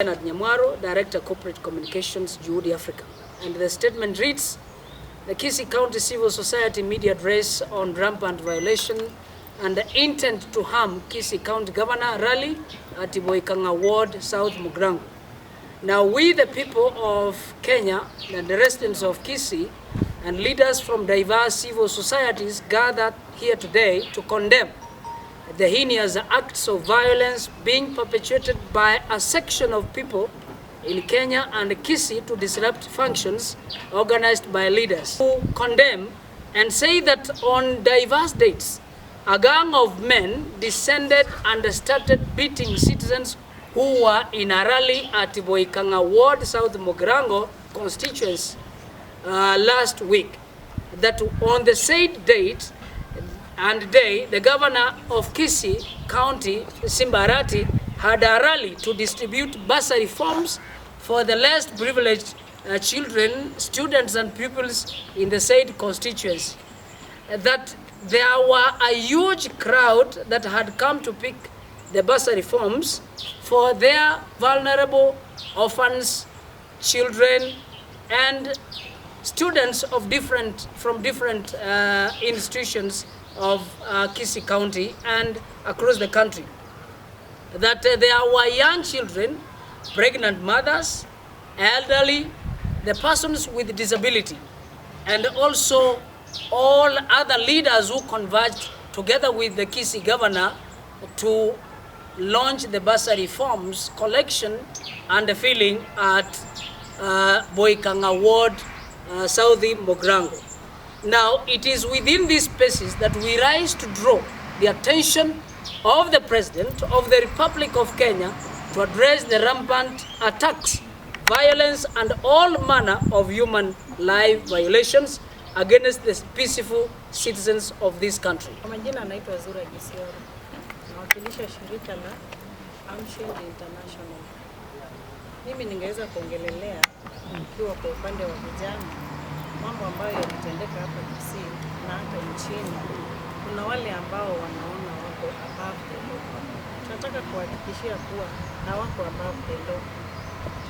Bernard Nyamwaro, Director Corporate Communications, Juhudi Africa. And the statement reads, the Kisii County Civil Society media address on rampant violation and the intent to harm Kisii County Governor rally at Boikanga Ward, South Mugirango. Now we, the people of Kenya and the residents of Kisii and leaders from diverse civil societies gathered here today to condemn the heinous acts of violence being perpetrated by a section of people in Kenya and Kisii to disrupt functions organized by leaders who condemn and say that on diverse dates, a gang of men descended and started beating citizens who were in a rally at Boikanga Ward, South Mugirango constituency last week. That on the said date and day, the governor of Kisii County, Simbarati, had a rally to distribute bursary forms for the less privileged children, students and pupils in the said constituency. That there were a huge crowd that had come to pick the bursary forms for their vulnerable orphans, children, and students of from different institutions of Kisii County and across the country. That there were young children, pregnant mothers, elderly, the persons with disability, and also all other leaders who converged together with the Kisii governor to launch the bursary forms collection and filling at Boikanga Ward, South Mugirango. Now, it is within these spaces that we rise to draw the attention of the President of the Republic of Kenya to address the rampant attacks, violence, and all manner of human life violations against the peaceful citizens of this country. Majina naitwa Kisii, nawakilisha shirika la Unruly International. Mimi ningeweza kuongelelea ikiwa kwa upande wa vijana mambo ambayo yanatendeka hapa Kisii na hata nchini. Kuna wale ambao wanaona wako above the law. Tunataka kuhakikishia kuwa na wako above the law.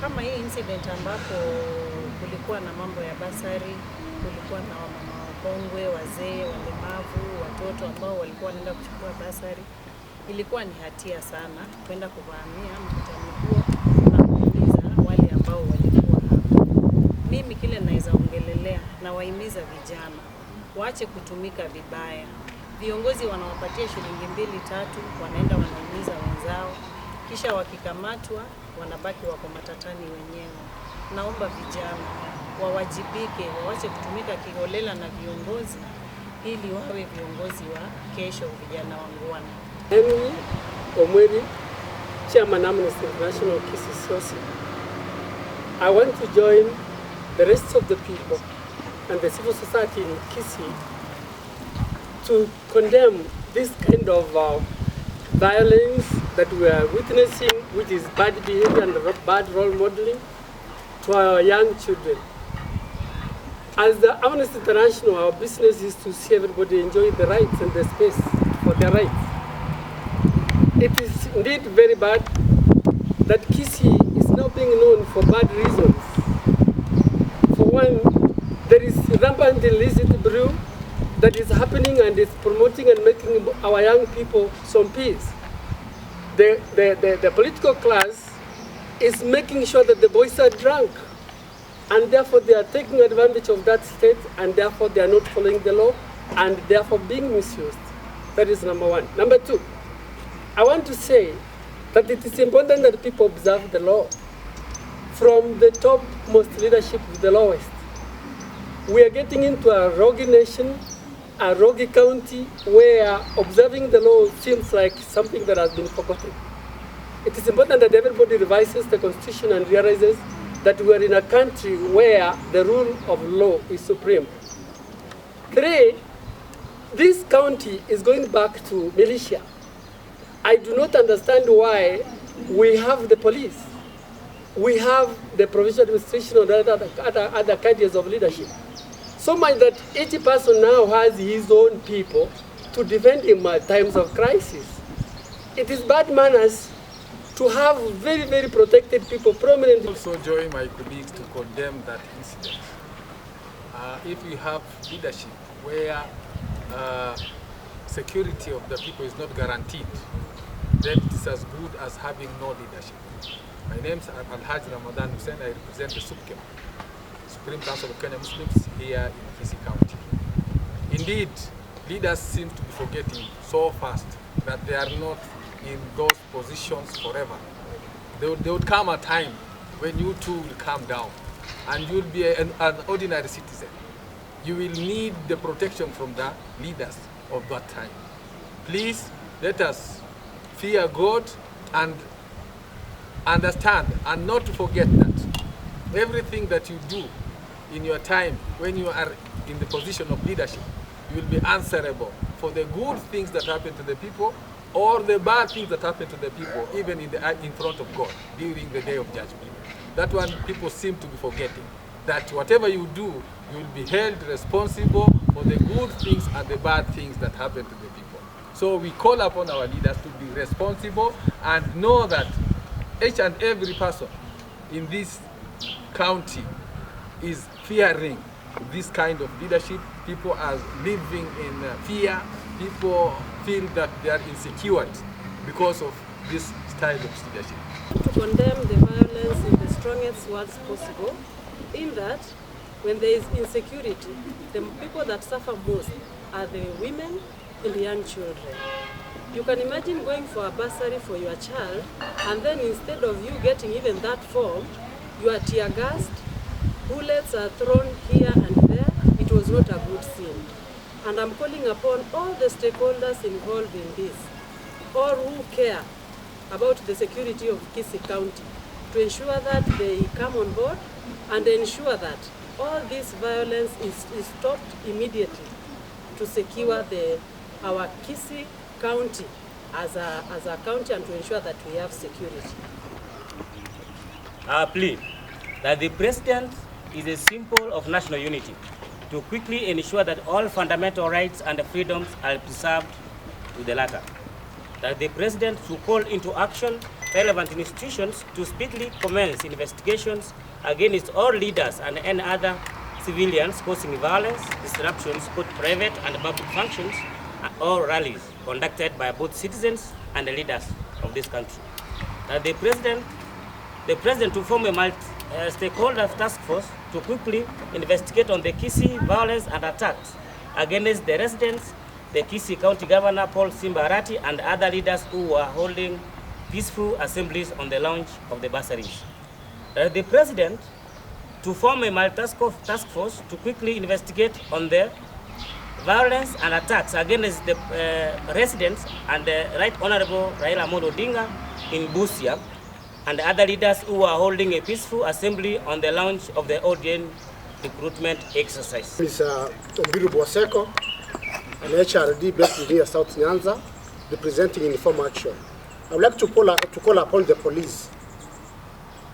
Kama hii incident ambapo kulikuwa na mambo ya basari, kulikuwa na wamama wakongwe, wazee, walemavu, watoto ambao walikuwa wanaenda kuchukua basari, ilikuwa ni hatia sana kwenda kuvamia mkutano huo na kuuliza wale ambao walikuwa hapa. Mimi kile naweza ongelelea na wahimiza vijana waache kutumika vibaya. Viongozi wanawapatia shilingi 2-3, wanaenda wanaumiza wenzao, kisha wakikamatwa wanabaki wako matatani wenyewe. Naomba vijana wawajibike, waache kutumika kiholela na viongozi ili wawe viongozi wa kesho, vijana wangwana. Unruly, Chairman Amnesty International Kisii CSOs. I want to join the rest of the people and the civil society in Kisii to condemn this kind of violence that we are witnessing, which is bad behavior and bad role modeling to our young children. As the Amnesty International, our business is to see everybody enjoy the rights and the space for their rights. It is indeed very bad that Kisii is now being known for bad reasons. For one, there is rampant illicit brew that is happening and is promoting and making our young people some peace. The political class is making sure that the boys are drunk, and therefore they are taking advantage of that state, and therefore they are not following the law, and therefore being misused. That is number one. Number two, I want to say that it is important that people observe the law from the topmost leadership to the lowest. We are getting into a rogue nation, a rogue county, where observing the law seems like something that has been forgotten. It is important that everybody revises the constitution and realizes that we are in a country where the rule of law is supreme. 3, this county is going back to militia. I do not understand why we have the police, we have the provincial administration or other cadres of leadership. So much that each person now has his own people to defend him at times of crisis. It is bad manners to have very, very protected people, prominent. Also join my colleagues to condemn that incident. If we have leadership where security of the people is not guaranteed, then it is as good as having no leadership. My name is Alhaj Ramadan Hussein. I represent the SUPKEM, Supreme Council of Kenya Muslims, here in Kisii County. Indeed, leaders seem to be forgetting so fast that they are not in those positions forever. There would come a time when you too will come down and you will be an ordinary citizen. You will need the protection from the leaders of that time. Please let us fear God and understand and not to forget that everything that you do in your time when you are in the position of leadership, you will be answerable for the good things that happen to the people or the bad things that happen to the people, even in front of God during the day of judgment. That one people seem to be forgetting, that whatever you do, you will be held responsible for the good things and the bad things that happen to the people. So we call upon our leaders to be responsible and know that each and every person in this county is fearing this kind of leadership. People are living in fear. People feel that they are insecure because of this style of leadership. To condemn the violence in the strongest words possible, in that when there is insecurity, the people that suffer most are the women and the young children. You can imagine going for a bursary for your child, and then instead of you getting even that form, you are tear gassed, bullets are thrown here and there. It was not a good scene. And I'm calling upon all the stakeholders involved in this, all who care about the security of Kisii County, to ensure that they come on board and ensure that all this violence is stopped immediately to secure our Kisii County as a county and to ensure that we have security. Our plea that the President is a symbol of national unity to quickly ensure that all fundamental rights and freedoms are preserved to the latter. That the President should call into action relevant institutions to speedily commence investigations against all leaders and any other civilians causing violence, disruptions, both private and public functions, or rallies conducted by both citizens and the leaders of this country. That the President to form a multi-stakeholder task force to quickly investigate on the Kisii violence and attacks against the residents, the Kisii County Governor Paul Simbarati and other leaders who were holding peaceful assemblies on the launch of the bursaries. The President to form a multi-task force to quickly investigate on the violence and attacks against the residents and the Right Honorable Raila Amolo Odinga in Busia and other leaders who are holding a peaceful assembly on the launch of the ODN recruitment exercise. Mr. Ombiru Boseko, an HRD based near South Nyanza, representing Inform Action. I would like to call upon the police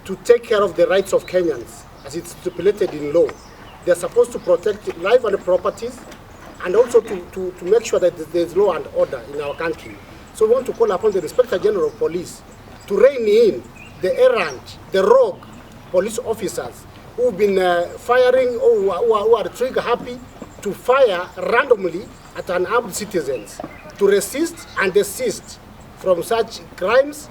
to take care of the rights of Kenyans as it's stipulated in law. They are supposed to protect life and properties and also to make sure that there's law and order in our country. So we want to call upon the Inspector General of Police to rein in the errant, the rogue police officers who've been firing or who are trigger happy to fire randomly at unarmed citizens, to resist and desist from such crimes